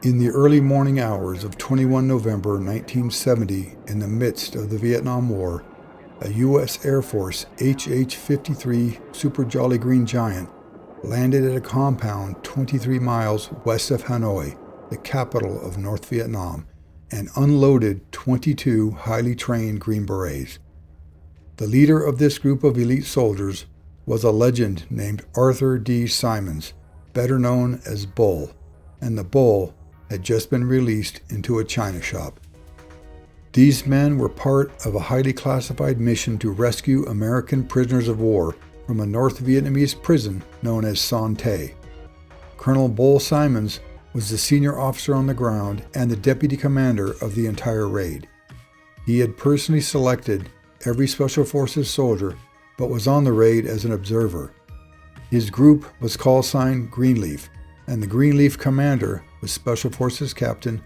In the early morning hours of 21 November 1970, in the midst of the Vietnam War, a U.S. Air Force HH-53 Super Jolly Green Giant landed at a compound 23 miles west of Hanoi, the capital of North Vietnam, and unloaded 22 highly trained Green Berets. The leader of this group of elite soldiers was a legend named Arthur D. Symons, better known as Bull, and the Bull had just been released into a china shop. These men were part of a highly classified mission to rescue American prisoners of war from a North Vietnamese prison known as Son Tay. Colonel Bull Symons was the senior officer on the ground and the deputy commander of the entire raid. He had personally selected every Special Forces soldier, but was on the raid as an observer. His group was call sign Greenleaf, and the Greenleaf commander was Special Forces Captain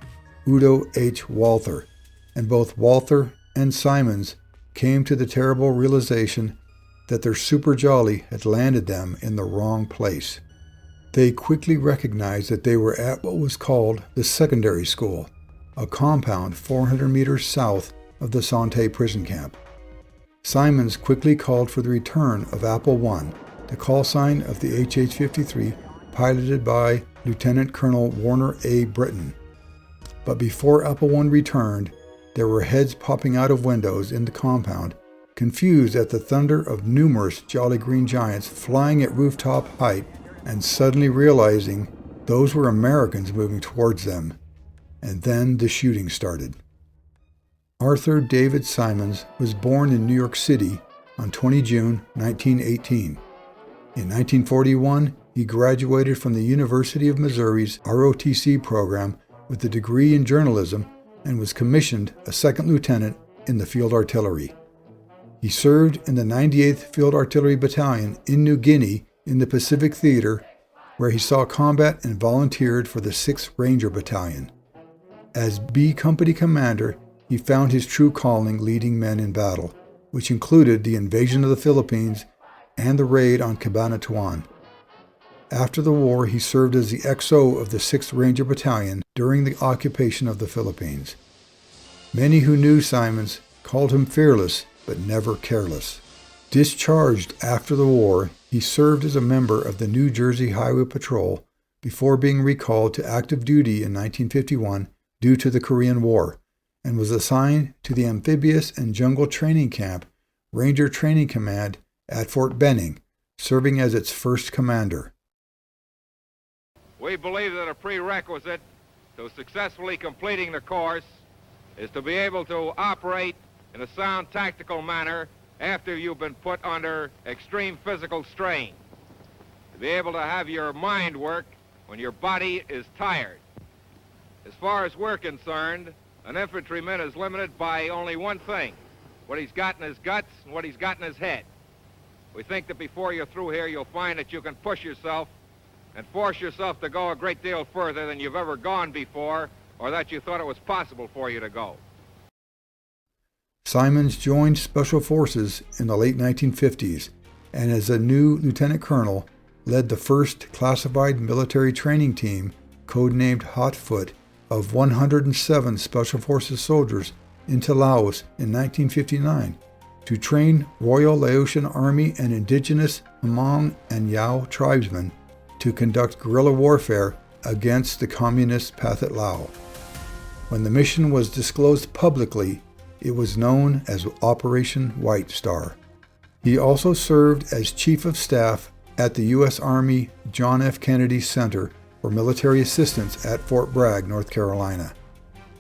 Udo H. Walther, and both Walther and Symons came to the terrible realization that their Super Jolly had landed them in the wrong place. They quickly recognized that they were at what was called the secondary school, a compound 400 meters south of the Sante prison camp. Symons quickly called for the return of Apple I, the call sign of the HH-53 piloted by Lieutenant Colonel Warner A. Britton. But before Apple I returned, there were heads popping out of windows in the compound, confused at the thunder of numerous Jolly Green Giants flying at rooftop height and suddenly realizing those were Americans moving towards them. And then the shooting started. Arthur David Symons was born in New York City on 20 June 1918. In 1941, he graduated from the University of Missouri's ROTC program with a degree in journalism and was commissioned a second lieutenant in the Field Artillery. He served in the 98th Field Artillery Battalion in New Guinea in the Pacific Theater, where he saw combat and volunteered for the 6th Ranger Battalion. As B Company commander, he found his true calling leading men in battle, which included the invasion of the Philippines and the raid on Cabanatuan. After the war, he served as the XO of the 6th Ranger Battalion during the occupation of the Philippines. Many who knew Symons called him fearless, but never careless. Discharged after the war, he served as a member of the New Jersey Highway Patrol before being recalled to active duty in 1951 due to the Korean War, and was assigned to the Amphibious and Jungle Training Camp, Ranger Training Command at Fort Benning, serving as its first commander. We believe that a prerequisite to successfully completing the course is to be able to operate in a sound tactical manner after you've been put under extreme physical strain. To be able to have your mind work when your body is tired. As far as we're concerned, an infantryman is limited by only one thing, what he's got in his guts and what he's got in his head. We think that before you're through here, you'll find that you can push yourself and force yourself to go a great deal further than you've ever gone before, or that you thought it was possible for you to go. Symons joined Special Forces in the late 1950s, and as a new lieutenant colonel, led the first classified military training team, codenamed Hotfoot, of 107 Special Forces soldiers into Laos in 1959 to train Royal Laotian Army and indigenous Hmong and Yao tribesmen to conduct guerrilla warfare against the communist Pathet Lao. When the mission was disclosed publicly, it was known as Operation White Star. He also served as Chief of Staff at the U.S. Army John F. Kennedy Center for Military Assistance at Fort Bragg, North Carolina.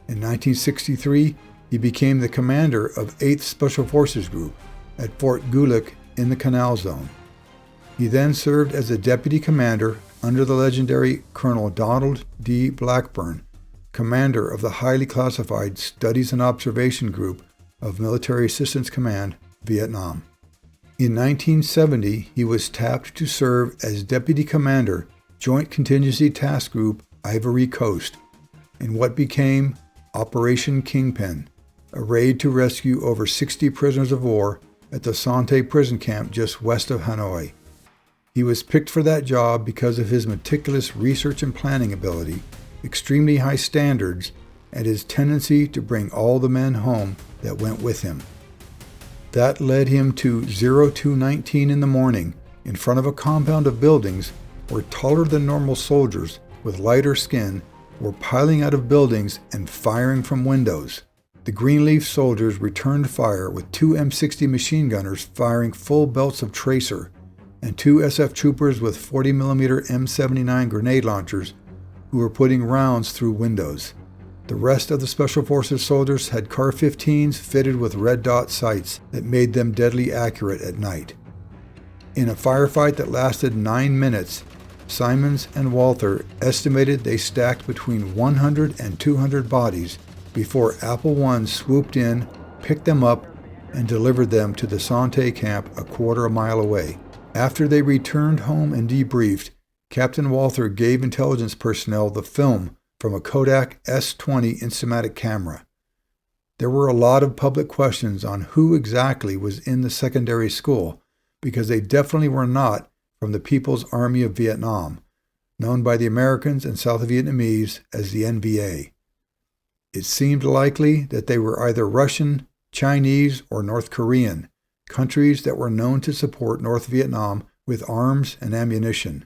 In 1963, he became the commander of 8th Special Forces Group at Fort Gulick in the Canal Zone. He then served as a deputy commander under the legendary Colonel Donald D. Blackburn, commander of the highly classified Studies and Observation Group of Military Assistance Command, Vietnam. In 1970, he was tapped to serve as deputy commander, Joint Contingency Task Group, Ivory Coast, in what became Operation Kingpin, a raid to rescue over 60 prisoners of war at the Sante prison camp just west of Hanoi. He was picked for that job because of his meticulous research and planning ability, extremely high standards, and his tendency to bring all the men home that went with him. That led him to 0219 in the morning, in front of a compound of buildings where taller than normal soldiers with lighter skin were piling out of buildings and firing from windows. The Greenleaf soldiers returned fire with 2 M60 machine gunners firing full belts of tracer and 2 SF troopers with 40mm M79 grenade launchers who were putting rounds through windows. The rest of the Special Forces soldiers had CAR-15s fitted with red dot sights that made them deadly accurate at night. In a firefight that lasted 9 minutes, Simons and Walther estimated they stacked between 100 and 200 bodies before Apple I swooped in, picked them up, and delivered them to the Sante camp a quarter a mile away. After they returned home and debriefed, Captain Walther gave intelligence personnel the film from a Kodak S20 Instamatic camera. There were a lot of public questions on who exactly was in the secondary school, because they definitely were not from the People's Army of Vietnam, known by the Americans and South Vietnamese as the NVA. It seemed likely that they were either Russian, Chinese, or North Korean, countries that were known to support North Vietnam with arms and ammunition.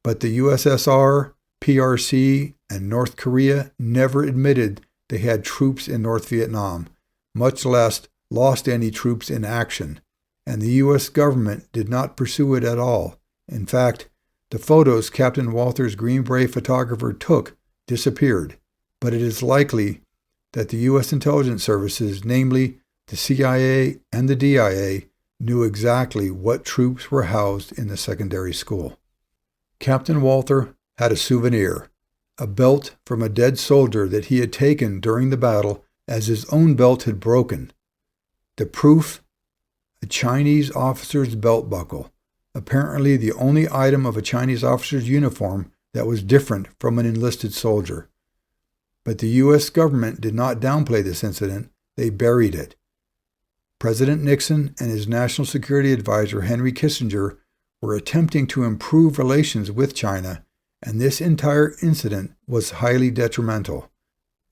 But the USSR, PRC, and North Korea never admitted they had troops in North Vietnam, much less lost any troops in action, and the U.S. government did not pursue it at all. In fact, the photos Captain Walther's Green Beret photographer took disappeared, but it is likely that the U.S. intelligence services, namely the CIA and the DIA, knew exactly what troops were housed in the secondary school. Captain Walther had a souvenir, a belt from a dead soldier that he had taken during the battle as his own belt had broken. The proof? A Chinese officer's belt buckle, apparently the only item of a Chinese officer's uniform that was different from an enlisted soldier. But the U.S. government did not downplay this incident, they buried it. President Nixon and his National Security Advisor Henry Kissinger were attempting to improve relations with China, and this entire incident was highly detrimental.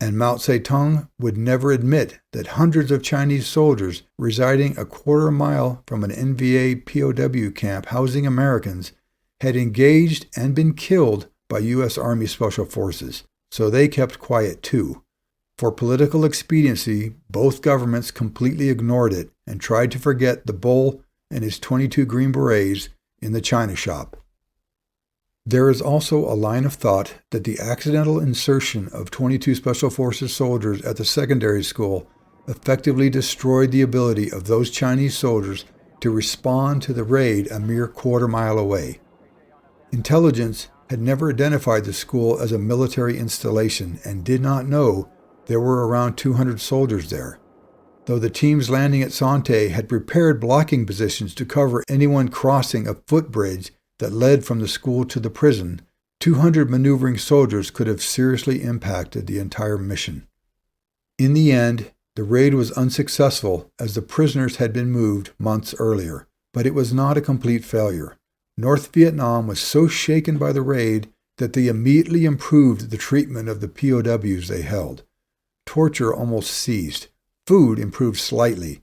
And Mao Zedong would never admit that hundreds of Chinese soldiers residing a quarter mile from an NVA POW camp housing Americans had engaged and been killed by U.S. Army Special Forces, so they kept quiet too. For political expediency, both governments completely ignored it and tried to forget the bull and his 22 Green Berets in the China shop. There is also a line of thought that the accidental insertion of 22 Special Forces soldiers at the secondary school effectively destroyed the ability of those Chinese soldiers to respond to the raid a mere quarter mile away. Intelligence had never identified the school as a military installation and did not know there were around 200 soldiers there. Though the teams landing at Sante had prepared blocking positions to cover anyone crossing a footbridge that led from the school to the prison, 200 maneuvering soldiers could have seriously impacted the entire mission. In the end, the raid was unsuccessful as the prisoners had been moved months earlier, but it was not a complete failure. North Vietnam was so shaken by the raid that they immediately improved the treatment of the POWs they held. Torture almost ceased. Food improved slightly,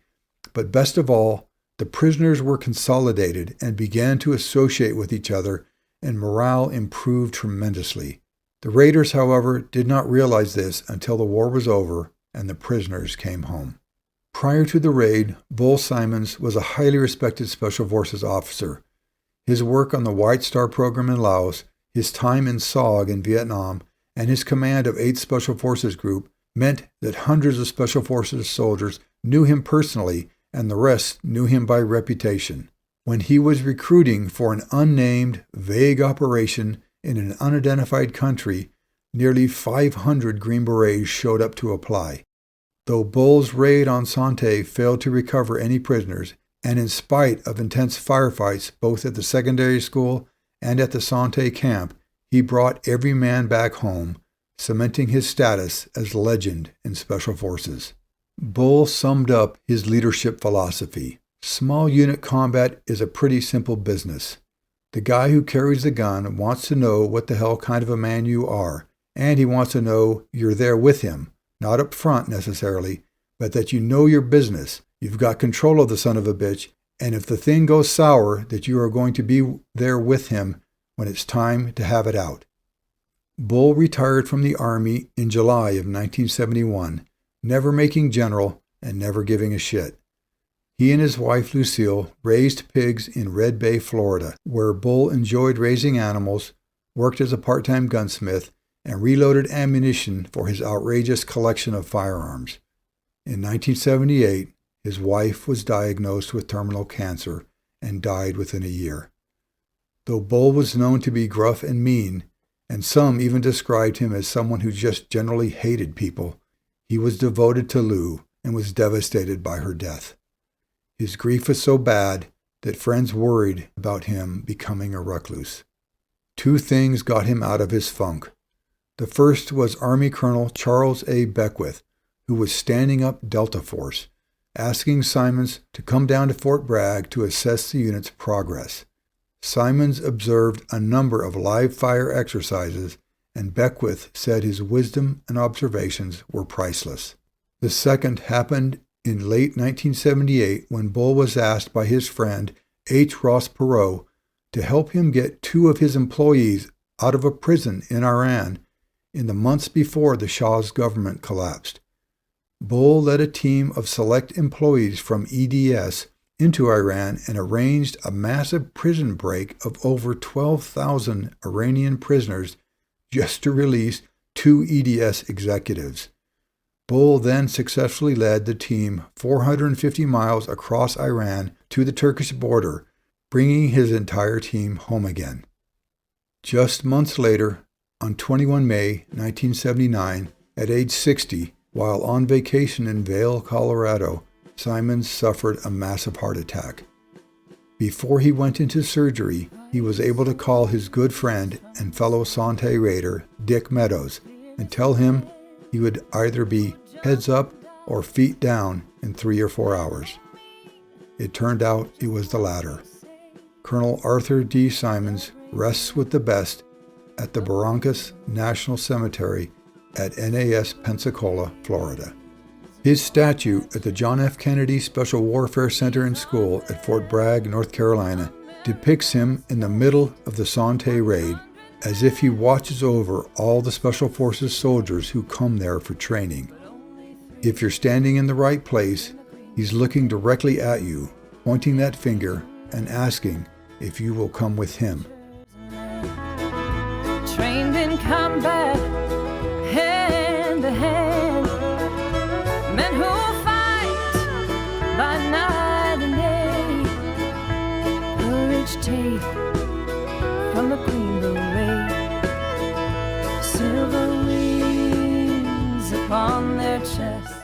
but best of all, the prisoners were consolidated and began to associate with each other, and morale improved tremendously. The raiders, however, did not realize this until the war was over and the prisoners came home. Prior to the raid, Bull Simons was a highly respected Special Forces officer. His work on the White Star program in Laos, his time in SOG in Vietnam, and his command of 8th Special Forces Group meant that hundreds of Special Forces soldiers knew him personally and the rest knew him by reputation. When he was recruiting for an unnamed, vague operation in an unidentified country, nearly 500 Green Berets showed up to apply. Though Bull's raid on Sante failed to recover any prisoners, and in spite of intense firefights both at the secondary school and at the Sante camp, he brought every man back home, cementing his status as legend in Special Forces. Bull summed up his leadership philosophy. Small unit combat is a pretty simple business. The guy who carries the gun wants to know what the hell kind of a man you are, And he wants to know you're there with him, not up front necessarily, but that you know your business. You've got control of the son of a bitch, and if the thing goes sour, that you are going to be there with him when it's time to have it out. Bull retired from the Army in July of 1971, never making general and never giving a shit. He and his wife Lucille raised pigs in Red Bay, Florida, where Bull enjoyed raising animals, worked as a part-time gunsmith, and reloaded ammunition for his outrageous collection of firearms. In 1978, his wife was diagnosed with terminal cancer and died within a year. Though Bull was known to be gruff and mean, and some even described him as someone who just generally hated people, he was devoted to Lou and was devastated by her death. His grief was so bad that friends worried about him becoming a recluse. Two things got him out of his funk. The first was Army Colonel Charles A. Beckwith, who was standing up Delta Force, asking Simons to come down to Fort Bragg to assess the unit's progress. Simons observed a number of live fire exercises, and Beckwith said his wisdom and observations were priceless. The second happened in late 1978 when Bull was asked by his friend H. Ross Perot to help him get two of his employees out of a prison in Iran in the months before the Shah's government collapsed. Bull led a team of select employees from EDS into Iran and arranged a massive prison break of over 12,000 Iranian prisoners just to release two EDS executives. Bull then successfully led the team 450 miles across Iran to the Turkish border, bringing his entire team home again. Just months later, on 21 May 1979, at age 60, while on vacation in Vail, Colorado, Simons suffered a massive heart attack. Before he went into surgery, he was able to call his good friend and fellow Sante raider, Dick Meadows, and tell him he would either be heads up or feet down in 3 or 4 hours. It turned out it was the latter. Colonel Arthur D. Simons rests with the best at the Barrancas National Cemetery at NAS Pensacola, Florida. His statue at the John F. Kennedy Special Warfare Center and School at Fort Bragg, North Carolina, depicts him in the middle of the Son Tay raid, as if he watches over all the Special Forces soldiers who come there for training. If you're standing in the right place, he's looking directly at you, pointing that finger and asking if you will come with him. Trained in combat, hand to hand, men who fight by night and day, courage take from the Queen Beret, silver wings upon their chests.